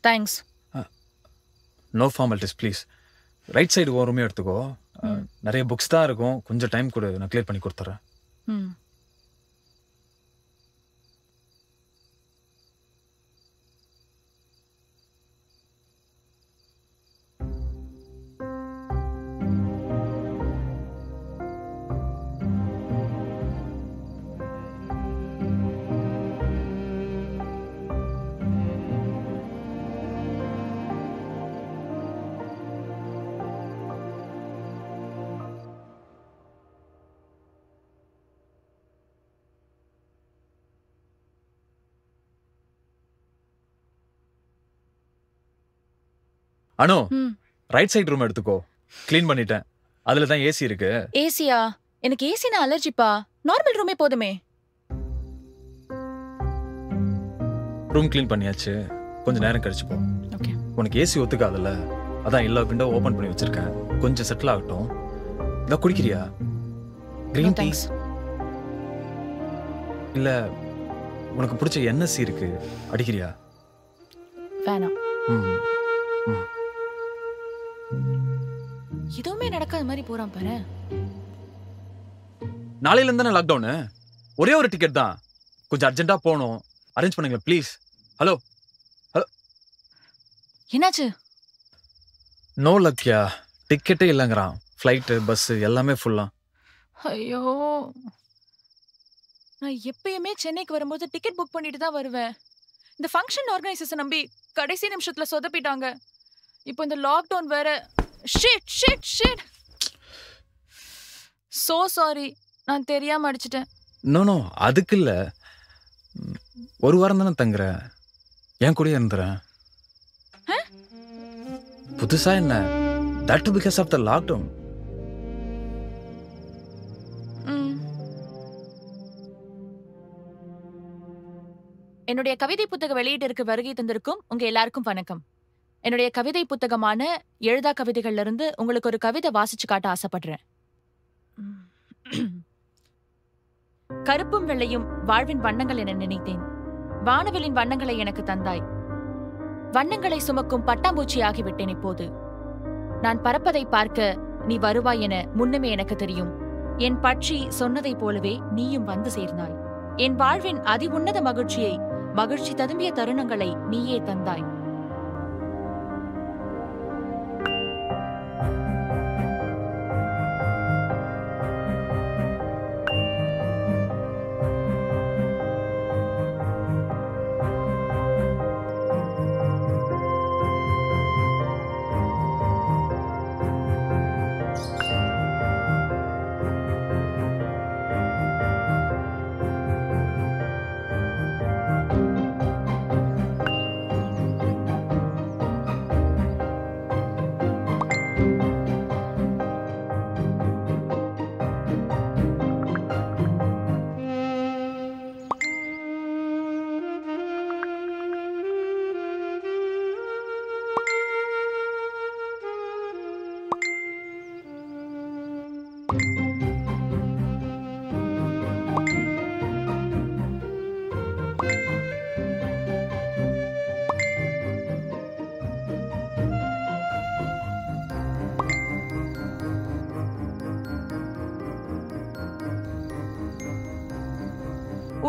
Thanks. No formalities please. Right side ஒரு ரூமே எடுத்துக்கோ. நிறைய புக்ஸ் தான் இருக்கும், கொஞ்சம் டைம் கொடு, நான் கிளியர் பண்ணி கொடுத்துட்றேன். ம். அனு, ரைட் சைடு ரூம் எடுத்துக்கோ, க்ளீன் பண்ணிட்டேன். அதுல தான் ஏசி இருக்கு. ஏசியா? எனக்கு ஏசினா அலர்ஜிப்பா. நார்மல் ரூமே போதுமே. ரூம் க்ளீன் பண்ணியாச்சு, கொஞ்சம் நேரம் கழிச்சு போ. ஓகே. உனக்கு ஏசி ஒத்துக்காதுல்ல, அதான் எல்லா விண்டோ ஓபன் பண்ணி வச்சிருக்கேன். கொஞ்சம் செட்டில் ஆகட்டும். இதை குடிக்கிறியா? கிரீன் டீ இல்ல உனக்கு பிடிச்ச என்எஸ்சி இருக்கு, அடிக்கிறியா? வேணாம். எதுவுமே நடக்காத மாதிரி போறான் பாரு. நாளையில இருந்தானே லாக்டவுனு, ஒரே ஒரு டிக்கெட் தான், கொஞ்சம் அர்ஜென்ட்டா போகணும், அரேஞ்ச் பண்ணுங்க ப்ளீஸ். ஹலோ ஹலோ, என்னாச்சு? நோ லக்யா, டிக்கெட்டே இல்லைங்கிறான். ஃப்ளைட்டு பஸ் எல்லாமே ஃபுல்லா. ஐயோ, நான் எப்பயுமே சென்னைக்கு வரும்போது டிக்கெட் புக் பண்ணிட்டு தான் வருவேன். இந்த ஃபங்க்ஷன் ஆர்கனைசர்ஸை நம்பி கடைசி நிமிஷத்துல சொதப்பிட்டாங்க. இப்போ இந்த லாக்டவுன் வேற. Shit shit shit. So sorry, நான் தெரியாம அடிச்சிட்டேன். நோ நோ, அதுக்கு இல்ல. ஒரு வாரம் தானே தங்குறேன், என் கூடயே இருந்துறேன். புதுசா என்ன? That because of the lockdown. என்னுடைய கவிதை புத்தக வெளியீட்டிற்கு வருகை தந்திருக்கும் உங்க எல்லாருக்கும் வணக்கம். என்னுடைய கவிதை புத்தகமான எழுதா கவிதைகள்ல இருந்து உங்களுக்கு ஒரு கவிதை வாசிச்சு காட்ட ஆசைப்படுறேன். கருப்பும் வெள்ளையும் வாழ்வின் வண்ணங்கள் என நினைத்தேன். வானவெளியின் வண்ணங்களை எனக்கு தந்தாய். வண்ணங்களை சுமக்கும் பட்டாம்பூச்சி ஆகிவிட்டேன் இப்போது. நான் பறப்பதை பார்க்க நீ வருவாய் என முன்னமே எனக்கு தெரியும். என் பட்சி சொன்னதைப் போலவே நீயும் வந்து சேர்ந்தாய். என் வாழ்வின் அதி உன்னத மகிழ்ச்சியை, மகிழ்ச்சி ததும்பிய தருணங்களை நீயே தந்தாய்.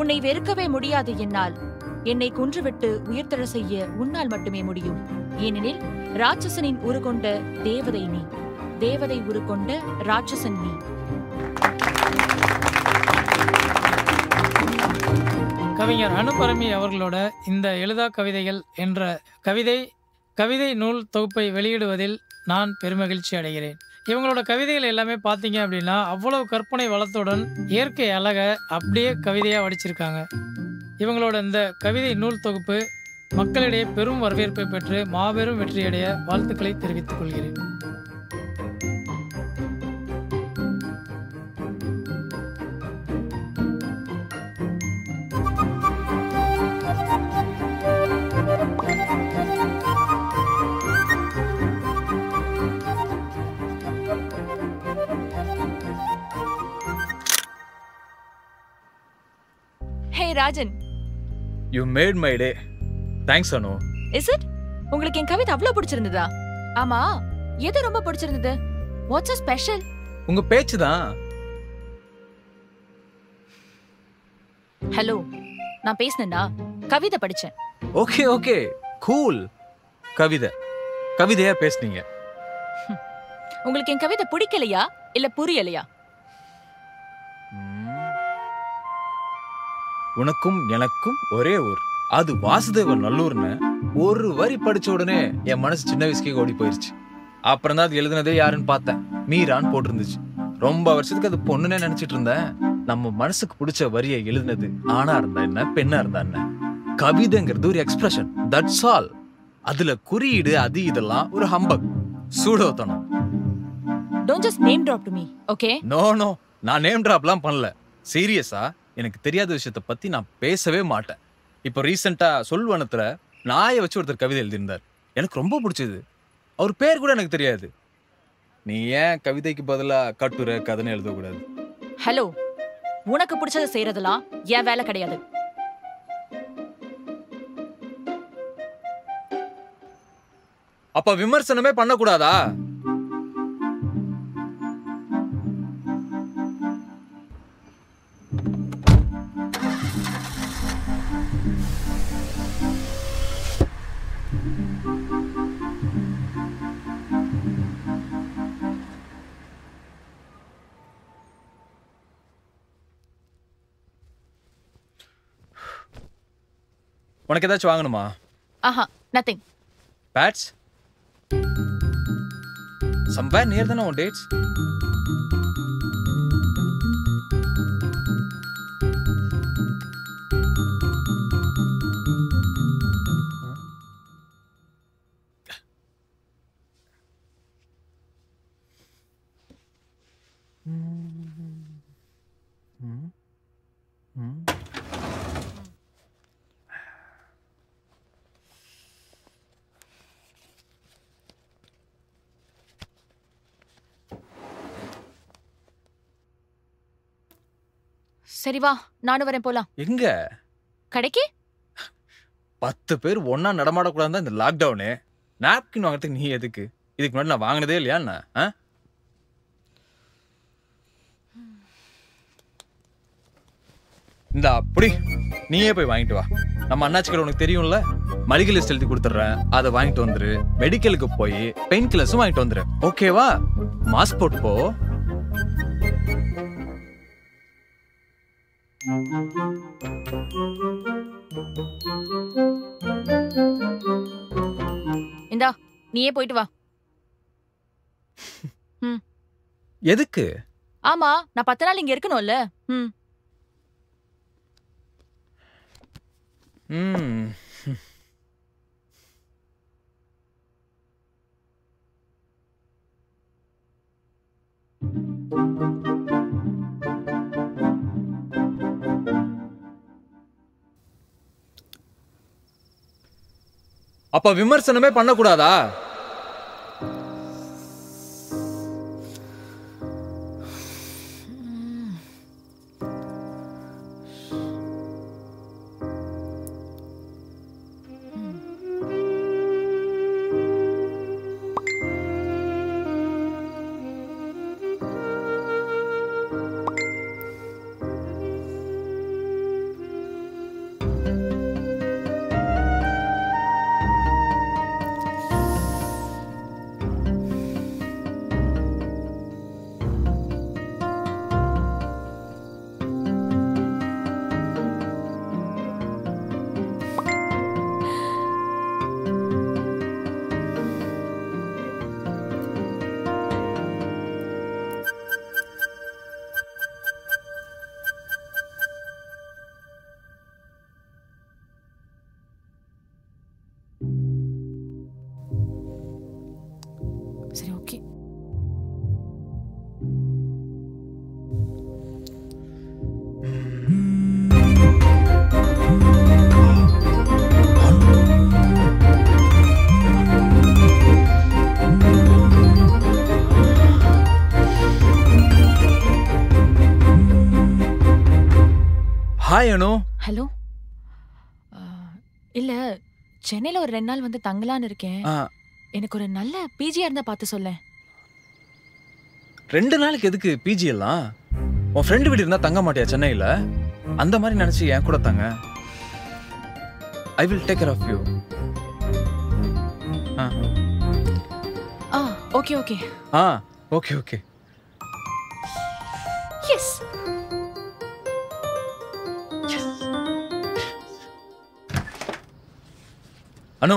உன்னை வெறுக்கவே முடியாது என்னால். என்னை கொன்றுவிட்டு உயிர்த்தெழ செய்ய உன்னால் மட்டுமே முடியும். ஏனெனில் ராட்சசனின் உருகொண்ட தேவதை நீ. தேவதை உருகொண்ட ராட்சசன் நீ. கவிஞர் அனுபரமி அவர்களோட இந்த எழுதா கவிதைகள் என்ற கவிதை நூல் தொகுப்பை வெளியிடுவதில் நான் பெருமகிழ்ச்சி அடைகிறேன். இவங்களோட கவிதைகள் எல்லாமே பார்த்தீங்க அப்படின்னா அவ்வளவு கற்பனை வளத்துடன் இயற்கை அழகை அப்படியே கவிதையாக வடிச்சிருக்காங்க. இவங்களோட இந்த கவிதை நூல் தொகுப்பு மக்களிடையே பெரும் வரவேற்பை பெற்று மாபெரும் வெற்றியடைய வாழ்த்துக்களை தெரிவித்துக் கொள்கிறேன். Hey Rajan. You made my day. Thanks Anu. Is it? உங்களுக்கு என் கவிதை அவ்வளவு பிடிச்சிருந்ததா? ஆமா, எது ரொம்ப பிடிச்சிருந்தது? What's special? உங்க பேச்சு தான். ஹலோ, நான் பேசினேன்டா, கவிதை படிச்சேன். Okay okay, cool. கவிதையா பேசுனீங்க. உங்களுக்கு என் கவிதை பிடிக்கலையா இல்ல புரியலையா? உனக்கும் எனக்கும் ஒரே ஊர், அது வாசுதேவர் நல்லூர்னு ஒரு வரி படிச்ச உடனே என் மனசு சின்ன வயசுக்கே ஓடி போயிருச்சு. அப்புறம் தான் அது எழுதுனதே யாருன்னு பார்த்தேன். மீரான்னு போட்டிருந்துச்சு. ரொம்ப வருஷத்துக்கு அது பொண்ணுன்னே நினைச்சிட்டு இருந்தேன். நம்ம மனசுக்கு பிடிச்ச வரியை எழுதுனது ஆணா இருந்தா என்ன, பெண்ணா இருந்தா என்ன, கவிதைங்கிறது ஒரு எக்ஸ்பிரஷன், தட்ஸ் ஆல். அதுல குறியீடு அது இதெல்லாம் ஒரு ஹம்பக், சூடோத்தனம். Don't just name drop to me, okay? No, நான் நேம் டிராப்லாம் பண்ணல. சீரியஸா எனக்கு தெரியாத விஷயத்த பத்தி நான் பேசவே மாட்டேன். இப்போ ரீசெண்டா சொல்வனத்துல நாயை வச்சு ஒருத்தர் கவிதை எழுதியிருந்தார். எனக்கு ரொம்ப பிடிச்சது. அவர் பேர் கூட எனக்கு தெரியாது. நீ ஏன் கவிதைக்கு பதிலா கட்டுரை கதைன்னு எழுதக்கூடாது? ஹலோ, உனக்கு பிடிச்சதை செய்யறதெல்லாம் என் வேலை கிடையாது. அப்ப விமர்சனமே பண்ணக்கூடாதா? உனக்கு ஏதாச்சும் வாங்கணுமா? ஆஹா, nothing. பேட்ஸ்? somewhere near தானே உன் டேட்ஸ்? சரி வா, நானும் வரேன், போலாம். எங்க? கடைக்கு. 10 பேர் ஒன்னா நடமாடக்கூடாது இந்த லாக்டவுனு. நாப்கின் வாங்குறதுக்கு நீ எதுக்கு? இதுக்கு முன்னாடி நான் வாங்கினதே இல்லையா என்ன? இந்த அப்படி நீயே போய் வாங்கிட்டு வா. நம்ம அண்ணாச்சிகள் உனக்கு தெரியும்ல, மளிகை லிஸ்ட் எழுதி கொடுத்துட்றேன், அதை வாங்கிட்டு வந்துரு. மெடிக்கலுக்கு போய் பெயின் கில்லர்ஸும் வாங்கிட்டு வந்துரு. ஓகேவா? மாஸ்க் போட்டு போ. இந்தா, நீயே போயிட்டு வா. எதுக்கு? ஆமா, நான் 10 நாள் இங்க இருக்கணும்ல. அப்ப விமர்சனமே பண்ணக்கூடாதா? சரி, ஓகே. ஹாய் அனு. ஹலோ. இல்ல, சென்னையில ஒரு 2 நாள் வந்து தங்கலான்னு இருக்கேன். ஆ, எனக்கு ஒரு நல்ல பிஜியா இருந்தா பார்த்து சொல்லேன். 2 நாளைக்கு எதுக்கு பிஜி எல்லாம்? உன் ஃப்ரெண்டு வீடு இருந்தா தங்க மாட்டியா சென்னையில? அந்த மாதிரி நினைச்சு என் கூட தங்க. I will take care of you. Okay okay. Okay okay. Yes. Anu,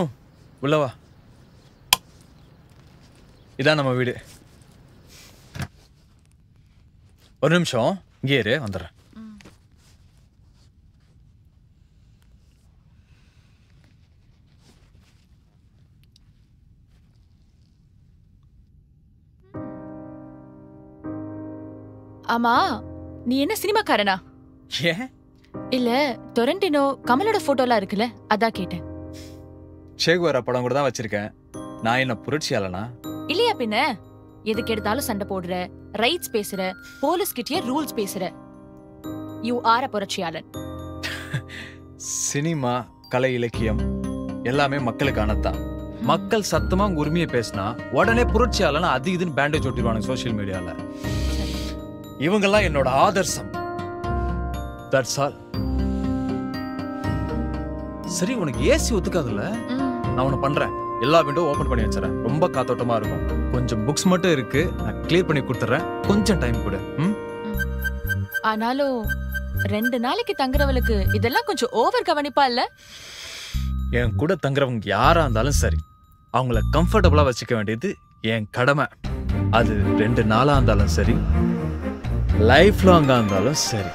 உள்ள வா. இதான் நம்ம வீடு. ஒரு நிமிஷம் இங்கே இரு, வந்துடுறேன். ஆமா, நீ என்ன சினிமாக்காரனா? ஏன்? இல்ல, டொரண்டினோ கமலோட போட்டோலாம் இருக்குல்ல, அதான் கேட்டேன். சேகுவாரா படம் கூட தான் வச்சிருக்கேன். நான் என்ன புரட்சியாளனா? இல்லையா பின்ன? எதுக்கு எடுத்தாலும் சண்டை போடுற, ரைட்ஸ் பேசுற, போலீஸ் கிட்டயே ரூல்ஸ் பேசுற. யூ ஆர் அ புரட்சியாளன். சினிமா, கலை, இலக்கியம் எல்லாமே மக்களுக்கானதான். மக்கள் சத்தமா உங்க உரிமையை பேசினா உடனே புரட்சியாளனா அது இதுன்னு பேண்டேஜ் ஒட்டிடுவானுங்க சோசியல் மீடியால. இவங்கெல்லாம் என்னோட ஆதர்சம். That's all. சரி, உனக்கு ஏசி ஒத்துக்காதுல்ல? நான் உன்னை பண்றேன். எல்லா விண்டோ ஓபன் பண்ணி வச்சுறேன். ரொம்ப காத்தோட்டமா இருக்கும். கொஞ்சம் புக்ஸ் மட்டும் இருக்கு, நான் கிளியர் பண்ணி கொடுத்துறேன். கொஞ்சம் டைம் கொடு. ஆனாலும் 2 நாளைக்கு தங்குறவளுக்கு இதெல்லாம் கொஞ்சம் ஓவர் கவனிப்பா இல்ல? என் கூட தங்குறவங்க யாரா இருந்தாலும் சரி, அவங்கள கம்ஃபர்டபுளா வச்சுக்க வேண்டியது என் கடமை. அது 2 நாளா இருந்தாலும் சரி, லைஃப் லாங்கா இருந்தாலும் சரி.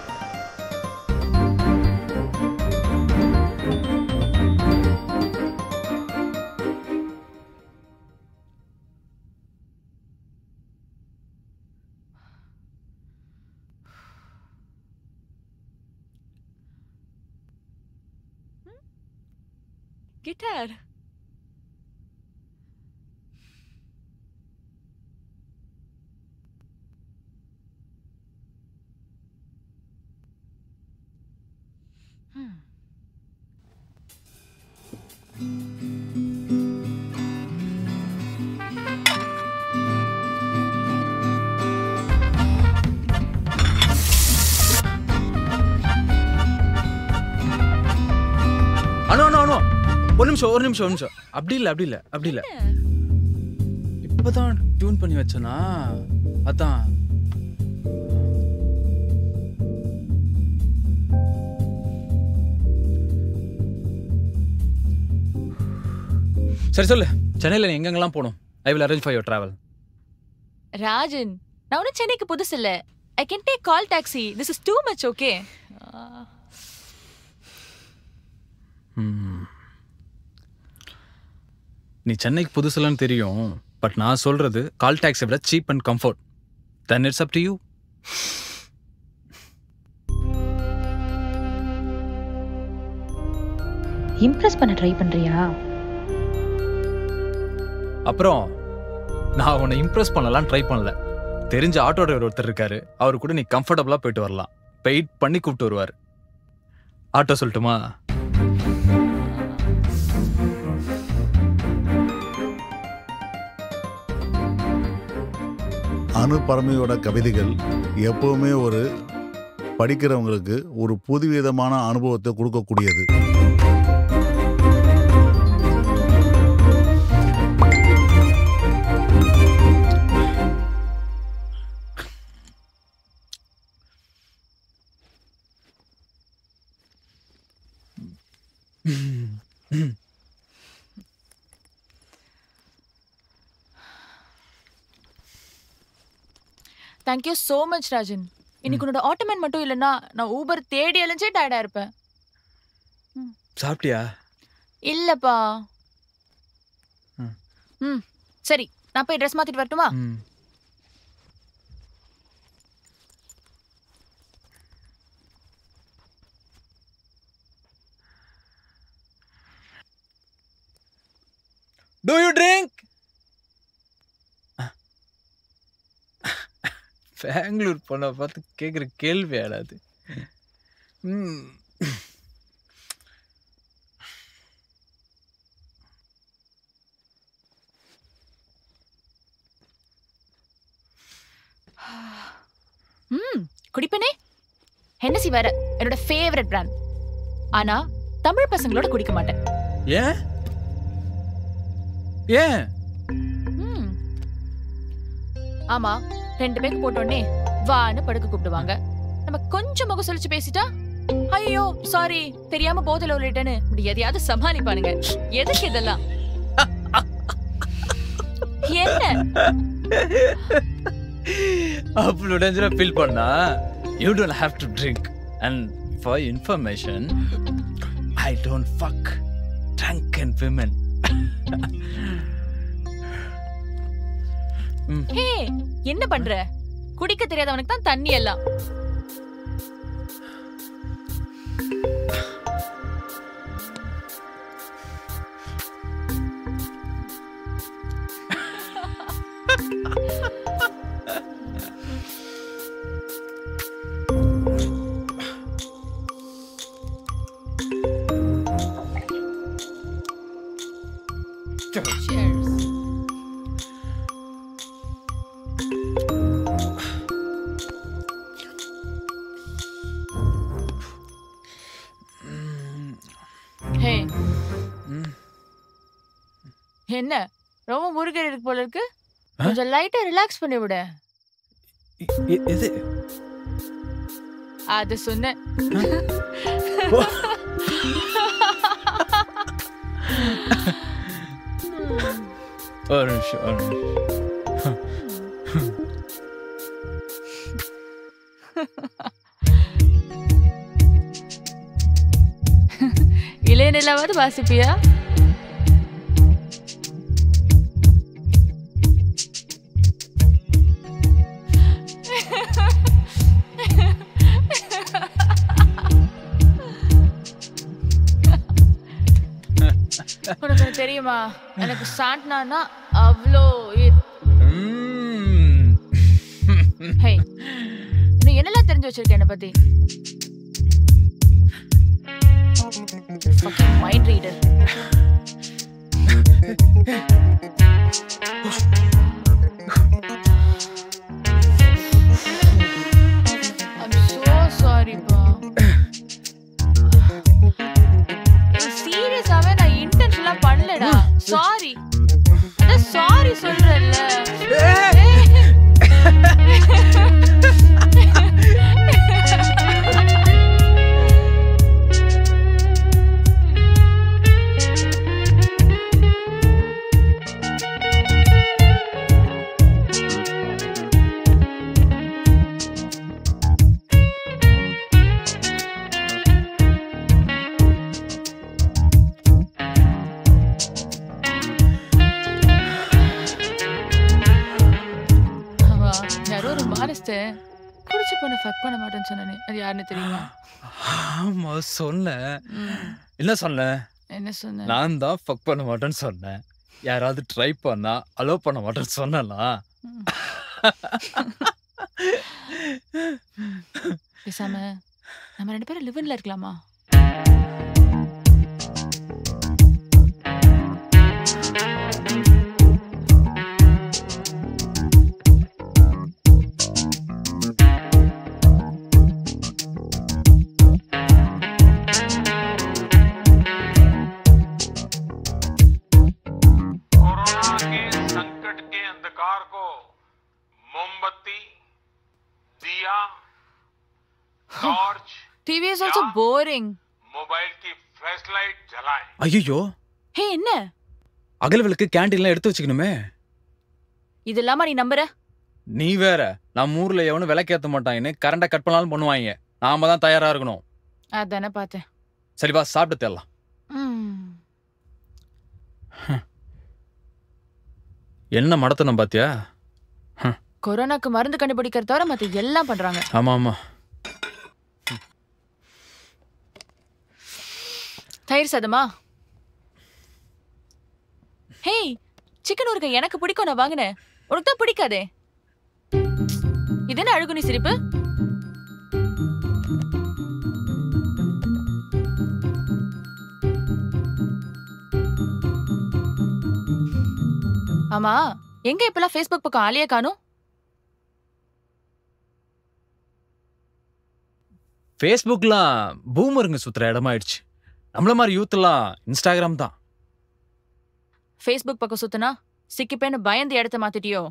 கிட்டார். ஒரு நிமிஷம். அப்படி இல்ல. இப்பதான் டியூன் பண்ணி வச்சனா, அதான். சரி சொல்லு, சென்னையில நீ எங்கெங்கெல்லாம் போகணும்? I will arrange for your travel. Rajan, நான் ஒன்னும் சென்னைக்கு புதுசு இல்ல. I can take call taxi. This is too much, okay? நீ சென்னைக்கு புதுசுலன்னு தெரியும். பட் நான் சொல்றது கால் டாக்ஸி விட cheap and comfort. Then it's up to you. Impress பண்ண ட்ரை பண்றியா? அப்புறம் நான் உன்னை இம்ப்ரெஸ் பண்ணலாம் ட்ரை பண்ணல. தெரிஞ்ச ஆட்டோ டிரைவர் ஒருத்தர் இருக்காரு, அவரு கூட நீ கம்ஃபர்டபுளா போயிட்டு வரலாம். பெயிட் பண்ணி கூப்பிட்டு வருவார். ஆட்டோ சொல்லட்டுமா? அனு பரமையோட கவிதைகள் எப்பவுமே படிக்கிறவங்களுக்கு ஒரு புதுவிதமான அனுபவத்தை கொடுக்கக்கூடியது. Thank you so much, Rajan. இன்னைக்கு உன்னோட ஆட்டோமேன் மட்டும் இல்லைன்னா நான் ஊபர் தேடி அலைஞ்சே டயர்டா இருப்பேன். சாப்பிட்டியா? இல்லப்பா. சரி, நான் போய் ட்ரெஸ் மாத்திட்டு வரட்டுமா? Do you drink? பெங்களூர் பொண்ணை பார்த்து கேட்குற கேள்வி ஆடாது. குடிப்பனே ஹென்னசி வேற என்னோட ஃபேவரட் பிராண்ட். ஆனா தமிழ் பசங்களோட குடிக்க மாட்டேன். ஏன் ஏன்? ஆமா, 2 பேருக்கு போட்டோடனே வான்னு படுக்க கூப்பிடுவாங்க. நம்ம கொஞ்சம் முகம் சொல்லிச்சு பேசிட்டா ஐயோ சாரி தெரியாம போதல உள்ளிட்டேன்னு இப்படி எதையாவது சமாளிப்பானுங்க. எதுக்கு இதெல்லாம்? என்ன அவ்வளோ டேஞ்சரா ஃபீல் பண்ணா you don't have to drink. And for information, I don't fuck drunken women. ஹே, என்ன பண்ற? குடிக்க தெரியாதவனுக்கு தான் தண்ணி எல்லாம். Cheers. ஹே, என்ன ரொம்ப முருகர் இருக்கு போல இருக்கு. கொஞ்சம் லைட்டா ரிலாக்ஸ் பண்ணி விட. எது? அது சொன்ன. ஒரு நிமிஷம். இளைய நிலாவது வாசிப்பியா? உனக்கு தெரியுமா, எனக்கு சாண்ட்னா அவ்வளோ ஹே, நீ என்னெல்லாம் தெரிஞ்சு வச்சிருக்க என்ன பத்தி? Mind reader. I'm so sorry பா. சீரியஸாவே நான் இன்டென்ஷனலா பண்ணலடா. சாரி. அத சாரி சொல்றல்ல. குடிச்சு போன ஃபக் பண்ண மாட்டேன்னு சொன்னே. அது யாருன்னு தெரியுமா? ஆமா சொன்னேன். என்ன சொன்னேன்? என்ன சொன்ன? நான் தான் ஃபக் பண்ண மாட்டேன்னு சொன்னேன். யாராவது ட்ரை பண்ணா அலோ பண்ண மாட்டேன்னு சொன்னலாம். பேசாம நம்ம 2 பேரும் லிவ்ன்ல இருக்கலாமா? TV is also boring. Mobile की फ्लैश लाइट जलाएं. ஐயோ, ஹே என்ன? அகல் விளக்கு கேண்டீன்ல எடுத்து வச்சுக்கணுமே. இதெல்லாம் நீ நம்புற? நீ வேற, நம்ம ஊர்ல எவனும் விளக்கேத்த மாட்டாங்கன்னு கரண்ட கட் பண்ணாலும் பண்ணுவாங்க. நாம தான் தயாரா இருக்கணும். அதானே பார்த்தேன். சரி வா சாப்பிட்டு தேடலாம். என்ன மடத்தனம் பாத்தியா? கொரோனாக்கு மருந்து கண்டுபிடிக்கிறத தவிர மத்த எல்லாம் பண்றாங்க. ஆமா ஆமா. தயிர் சாதமா? ஹே, சிக்கன் ஊறுகாய் எனக்கு பிடிக்கும், நான் வாங்கினேன். உனக்கு தான் பிடிக்காதே. இது என்ன அழுகுனி சிரிப்பு? ஆமா, எங்க இப்பெல்லாம் Facebook பக்கம் ஆளையே காணோம்? ஃபேஸ்புக்லாம் பூமருங்க சுத்துற இடமாயிடுச்சு. நம்மள மாதிரி யூத்லாம் இன்ஸ்டாகிராம் தான். ஃபேஸ்புக் பக்கம் சுத்தினா சிக்கிப்பேன்னு பயந்து இடத்த மாத்திட்டியோ?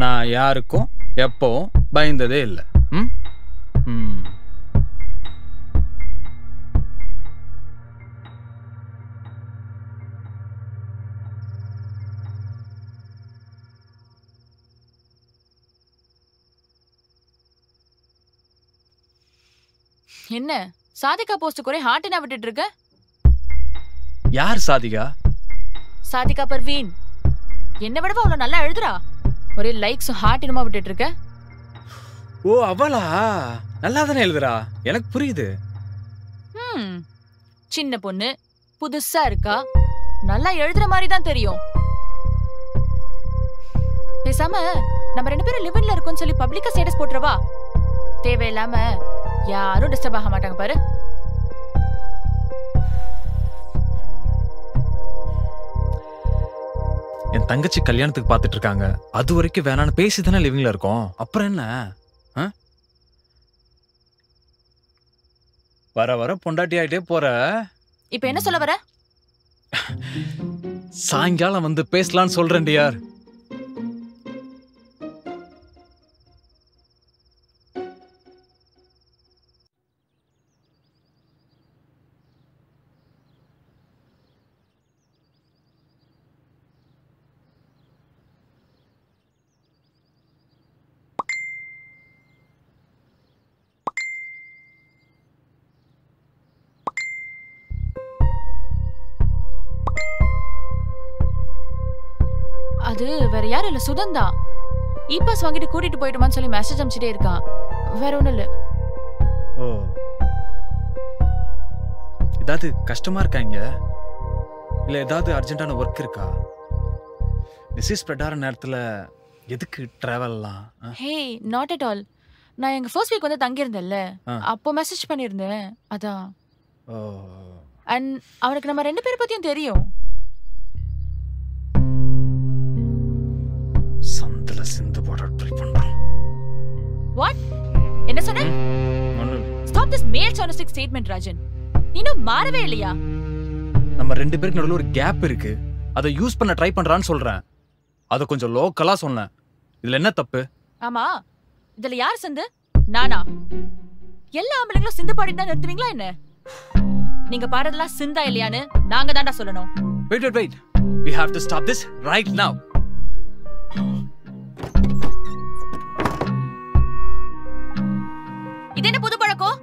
நான் யாருக்கும் எப்பவும் பயந்ததே இல்லை. ம் ம் என்ன சாதிகா போஸ்ட் ஒரே ஹார்ட்டினா விட்டுட்டு இருக்க? யார் சாதிகா? சாதிகா பர்வீன். என்ன விடவா அவ்வளவு நல்லா எழுதுறா? ஒரே லைக்ஸ் ஹார்ட்டினுமா விட்டுட்டு இருக்க? ஓ அவளா? நல்லா தானே எழுதுறா, எனக்கு புரியுது. சின்ன பொண்ணு புதுசா இருக்கா, நல்லா எழுதுற மாதிரி தான் தெரியும். பேசாம நம்ம 2 பேரும் லிவிங்ல இருக்கோம்னு சொல்லி பப்ளிக்கா ஸ்டேட்டஸ் போட்டுறவா? தேவையில்லாம யாரும் டிஸ்டர்ப் ஆக மாட்டாங்க பாரு. என் தங்கச்சி கல்யாணத்துக்கு பாத்துட்டு இருக்காங்க, அது வரைக்கும் வேணான்னு பேசி தானே லிவிங்ல இருக்கோம். அப்புறம் என்ன? வர வர பொண்டாட்டி ஆயிட்டே போற. இப்ப என்ன சொல்ல வர? சாயங்காலம் வந்து பேசலான்னு சொல்றேன் டியார். அது வேற யாரும் இல்ல, சுதந்தா. இ-பாஸ் வாங்கிட்டு கூட்டிட்டு போயிடுமான்னு சொல்லி மெசேஜ் அனுப்பிச்சிட்டே இருக்கான். வேற ஒண்ணும் இல்ல. ஓ, ஏதாவது கஷ்டமா இருக்காங்க? இல்ல ஏதாவது அர்ஜென்ட்டான ஒர்க் இருக்கா? டிசீஸ் ஸ்ப்ரெட் ஆகிற நேரத்துல எதுக்கு டிராவல்லாம்? ஹே, நாட் அட் ஆல். நான் எங்க ஃபர்ஸ்ட் வீக் வந்து தங்கி இருந்தேன்ல, அப்போ மெசேஜ் பண்ணியிருந்தேன், அதான். ஓ. அண்ட் அவனுக்கு நம்ம 2 பேரை பத்தியும் தெரியும். சந்தல சிந்து போட ட்ரை பண்றோம். வாட்? என்ன சொன்ன? ஸ்டாப் திஸ் மேல் சானிஸ்டிக் ஸ்டேட்மெண்ட் ராஜன். நீனும் மாறவே இல்லையா? நம்ம 2 பேருக்கு நடுவுல ஒரு கேப் இருக்கு, அதை யூஸ் பண்ண ட்ரை பண்றான்னு சொல்றேன். அதை கொஞ்சம் லோக்கலா சொன்னேன். இதுல என்ன தப்பு? ஆமா, இதுல யார் சிந்து? நானா? எல்லா ஆம்பளைங்களும் சிந்து பாடி தான் நிறுத்துவீங்களா என்ன? நீங்க பாடுறதெல்லாம் சிந்தா இல்லையான்னு நாங்க தான்டா சொல்லணும். Wait, wait, wait. We have to stop this right now. இது என்ன புது பழக்கம்?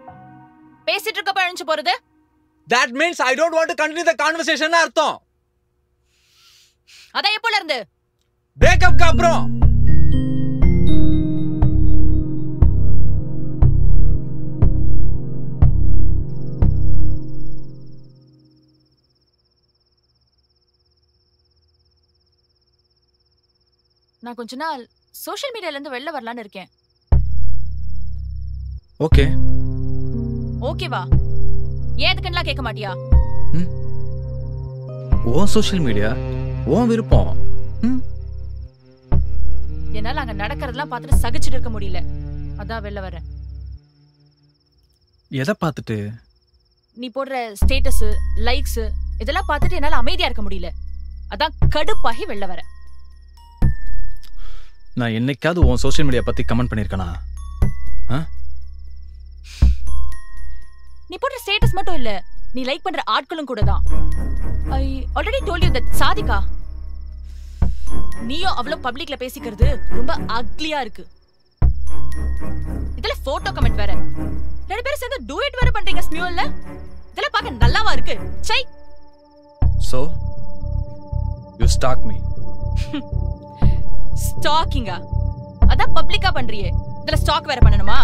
பேசிட்டு இருக்க பழஞ்சு போறது? That means I don't want to continue the conversation அர்த்தம். அதான் எப்போல இருந்து? பிரேக்கப்க்கு அப்புறம். நான் கொஞ்ச நாள் சோஷியல் மீடியால இருந்து வெளில வரலான்னு இருக்கேன். ஓகே. ஓகேவா? ஏன் அதுக்கெல்லாம் கேட்க மாட்டியா? ஓ சோஷியல் மீடியா, ஓ விருப்பம். என்னால அங்க நடக்கிறதெல்லாம் பார்த்துட்டு சகிச்சுட்டு இருக்க முடியல, அதான் வெளில வரேன். எதை பார்த்துட்டு? நீ போடுற ஸ்டேட்டஸ், லைக்ஸ் இதெல்லாம் பார்த்துட்டு என்னால அமைதியா இருக்க முடியல, அதான் கடுப்பாகி வெளில வரேன். நான் என்னைக்காவது உன் சோஷியல் மீடியா பத்தி கமெண்ட் பண்ணிருக்கனா? நீ போடுற ஸ்டேட்டஸ் மட்டும் இல்ல, நீ லைக் பண்ற ஆட்களும் கூட தான். I already told you that Sadhika, நீயோ அவ்வளவு பப்ளிக்ல பேசிக்கிறது ரொம்ப அக்லியா இருக்கு. இதுல போட்டோ கமெண்ட் வேற, 2 பேரும் சேர்ந்து டூயட் வேற பண்றீங்க ஸ்மியூல்ல. இதெல்லாம் பார்க்க நல்லாவா இருக்கு? சை. So you stalk me. ஸ்டாக்கிங்கா? அதான் பப்ளிக்கா பண்றியே, இதுல ஸ்டாக் வேற பண்ணணுமா?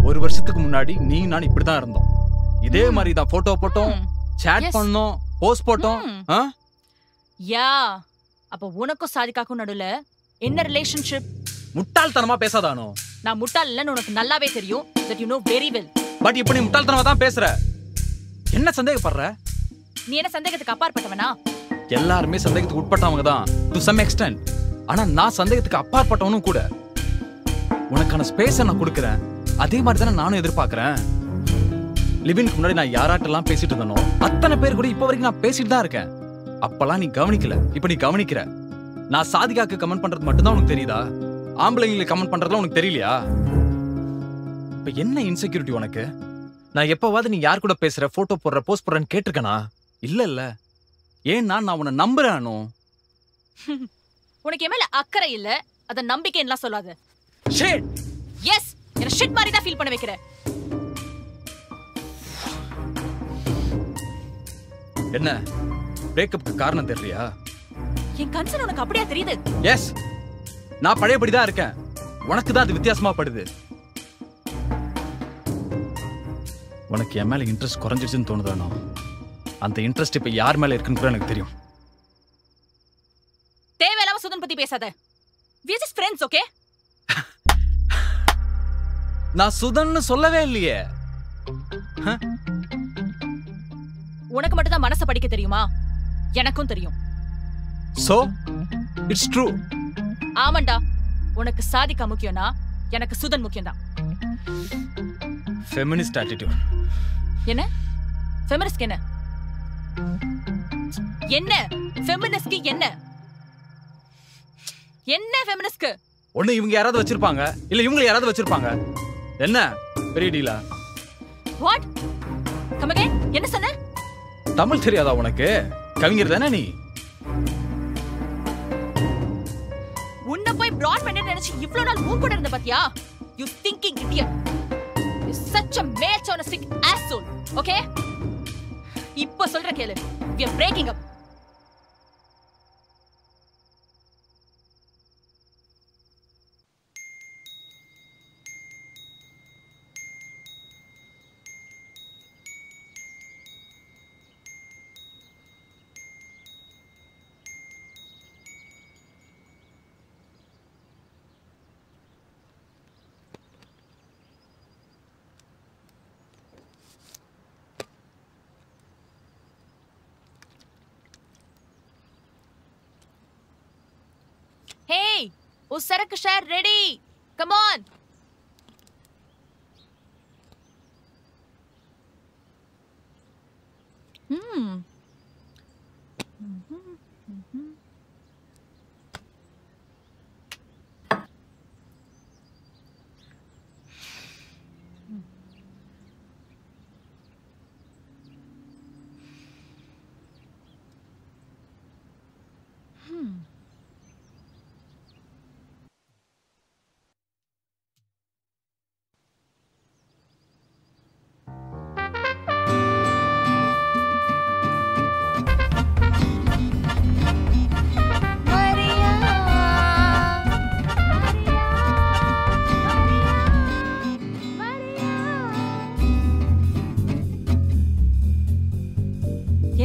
ஒரு வருஷத்துக்கு முன்னாடி நீ நான் இப்படிதான் இருந்தோம். இதே மாதிரி தான் போட்டோ போட்டோம், சாட் பண்ணோம், போஸ்ட் போட்டோம். யா, அப்ப உனக்கும் சாதிகாக்கும் நடுவுல என்ன ரிலேஷன்ஷிப்? முட்டாள்தனமா பேசாதானோ. நான் முட்டாள் இல்லன்னு உனக்கு நல்லாவே தெரியும். that you know very well. But இப்ப நீ முட்டாள்தனமா தான் பேசுற. என்ன சந்தேகப்படுற? நீ என்ன சந்தேகத்துக்கு அப்பாற்பட்டவனா? எல்லாருமே சந்தேகத்துக்கு உட்பட்டவங்க தான் டு சம் எக்ஸ்டென்ட். ஆனா நான் சந்தேகத்துக்கு அப்பாற்பட்டவனும் கூட. உனக்கான ஸ்பேஸை நான் கொடுக்குறேன். அதே மாதிரி தானே நானும் எதிர்பார்க்கிறேன். லிவினுக்கு முன்னாடி நான் யாராட்டெல்லாம் பேசிட்டு இருந்தனோ அத்தனை பேர் கூட இப்ப வரைக்கும் நான் பேசிட்டு தான் இருக்கேன். அப்பெல்லாம் நீ கவனிக்கல, இப்ப நீ கவனிக்கிற. நான் சாதிகாக்கு கமெண்ட் பண்றது மட்டும்தான் உனக்கு தெரியுதா? ஆம்பளைங்களுக்கு கமெண்ட் பண்றதுலாம் உனக்கு தெரியலையா? இப்ப என்ன இன்செக்யூரிட்டி உனக்கு? நான் எப்பவாவது நீ யார் கூட பேசுற, போட்டோ போடுற, போஸ்ட் போடுறேன்னு கேட்டிருக்கனா? இல்ல. ஏன்னா நான் உன்னை நம்புறானோ. உனக்கு என் மேல அக்கறை இல்ல, அத நம்பிக்கைன்னு சொல்லாத. ஷிட். எஸ், என்ன ஷிட் மாதிரி தான் ஃபீல் பண்ண வைக்கிற. என்ன பிரேக்கப்க்கு காரணம் தெரியலையா? என் கன்சர்ன் உனக்கு அப்படியே தெரியுது. எஸ், நான் பழையபடி தான் இருக்கேன். உனக்கு தான் அது வித்தியாசமா படுது. உனக்கு என் மேல இன்ட்ரெஸ்ட் குறைஞ்சிருச்சுன்னு தோணுதானோ? அந்த இன்ட்ரெஸ்ட் இப்ப யார் மேல இருக்குன்னு கூட எனக்கு தெரியும். தேவையில்லாம சுதன் பத்தி பேசாத. we are just friends, okay? நான் சுதன்னு சொல்லவே இல்லையே. உனக்கு மட்டும் தான் மனசை படிக்க தெரியுமா? எனக்கும் தெரியும். So it's true. ஆமாண்டா, உனக்கு சாதிகா முக்கியம்னா எனக்கு சுதன் முக்கியம் தான். Feminist attitude. என்ன ஃபெமினிஸ்ட்க்கு என்ன? என்ன ஃபெமினிஸ்ட்க்கு என்ன? என்ன ஃபெமினிஸ்ட்க்கு? ஒண்ணு இவங்க யாராவது வச்சிருப்பாங்க, இல்ல இவங்க யாராவது வச்சிருப்பாங்க. என்ன பெரிய டீலா? வாட்? Come again. என்ன சொன்ன? தமிழ் தெரியாதா உனக்கு? கவிஞர் தானே நீ? உன்னை போய் பிராட் பண்ண நினைச்சு இவ்வளவு நாள் மூன் கூட இருந்த பாத்தியா? You thinking idiot. You're such a male chauvinistic asshole. Okay? இப்போ சொல்ற கேளு. We are breaking up. Hey, உன் சரக்கு ஷேர் ரெடி. Come on.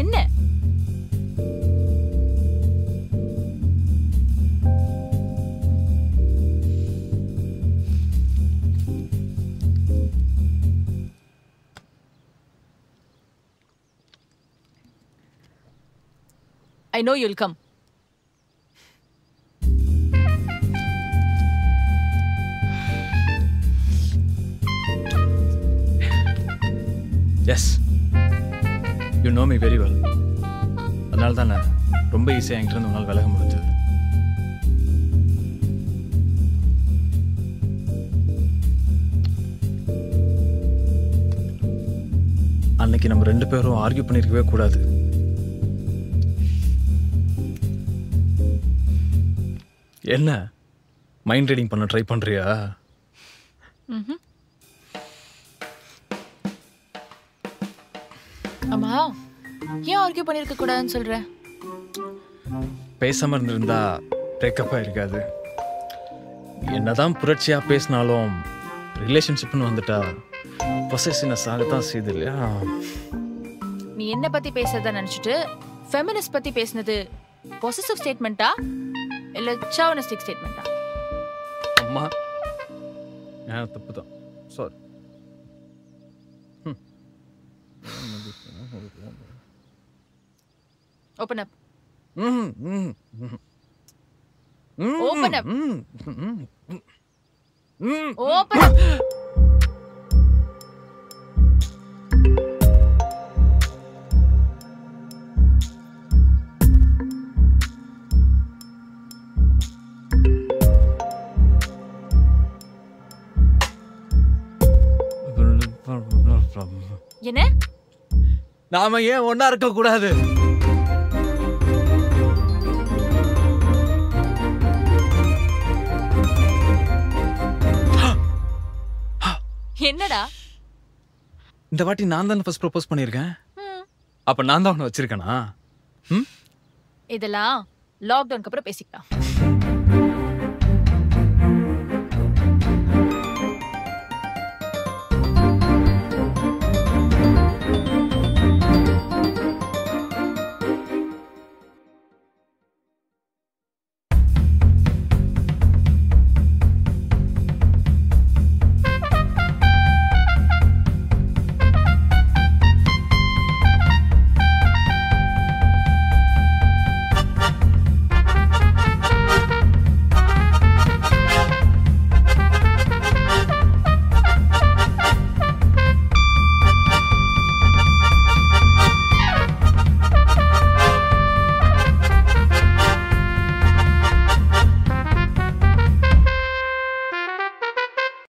என்ன? I know you'll come. Yes. You know me very well. அதனால தான் நான் ரொம்ப ஈஸியாக என்கிட்ட இருந்து உன்னால் விலக முடிஞ்சது. அன்னைக்கு நம்ம ரெண்டு பேரும் ஆர்கியூ பண்ணிருக்கவே கூடாது. என்ன மைண்ட் ரீடிங் பண்ண ட்ரை பண்றியா? அம்மா, ஏன் ஆர்கியூ பண்ணிருக்க கூடாதுன்னு சொல்ற? பேசாம இருந்திருந்தா பிரேக்கப் ஆயிருக்காது. என்னதான் புரட்சியா பேசினாலும் ரிலேஷன்ஷிப்னு வந்துட்டா பொசசிவ்னஸ் ஆகத்தான் செய்யுது இல்லையா? நீ என்ன பத்தி பேசுறத நினைச்சிட்டு ஃபெமினிஸ்ட் பத்தி பேசினது பொசசிவ் ஸ்டேட்மெண்டா இல்ல சாவனிஸ்டிக் ஸ்டேட்மெண்டா? அம்மா ஏன் தப்பு தான் சாரி. Open up. ம் ம் ம் Open up. ம் ஓபன் அப். என்ன? நாம ஏன் ஒன்னா இருக்க கூடாது? என்னடா? இந்த வாட்டி நான் தான் ஃபர்ஸ்ட் ப்ரோபோஸ் பண்ணிருக்கேன். ம். அப்ப நான் தான் உன்னை வச்சிருக்கேனா? இதெல்லாம் லாக்டவுனுக்கு அப்புறம் பேசிக்கலாம்.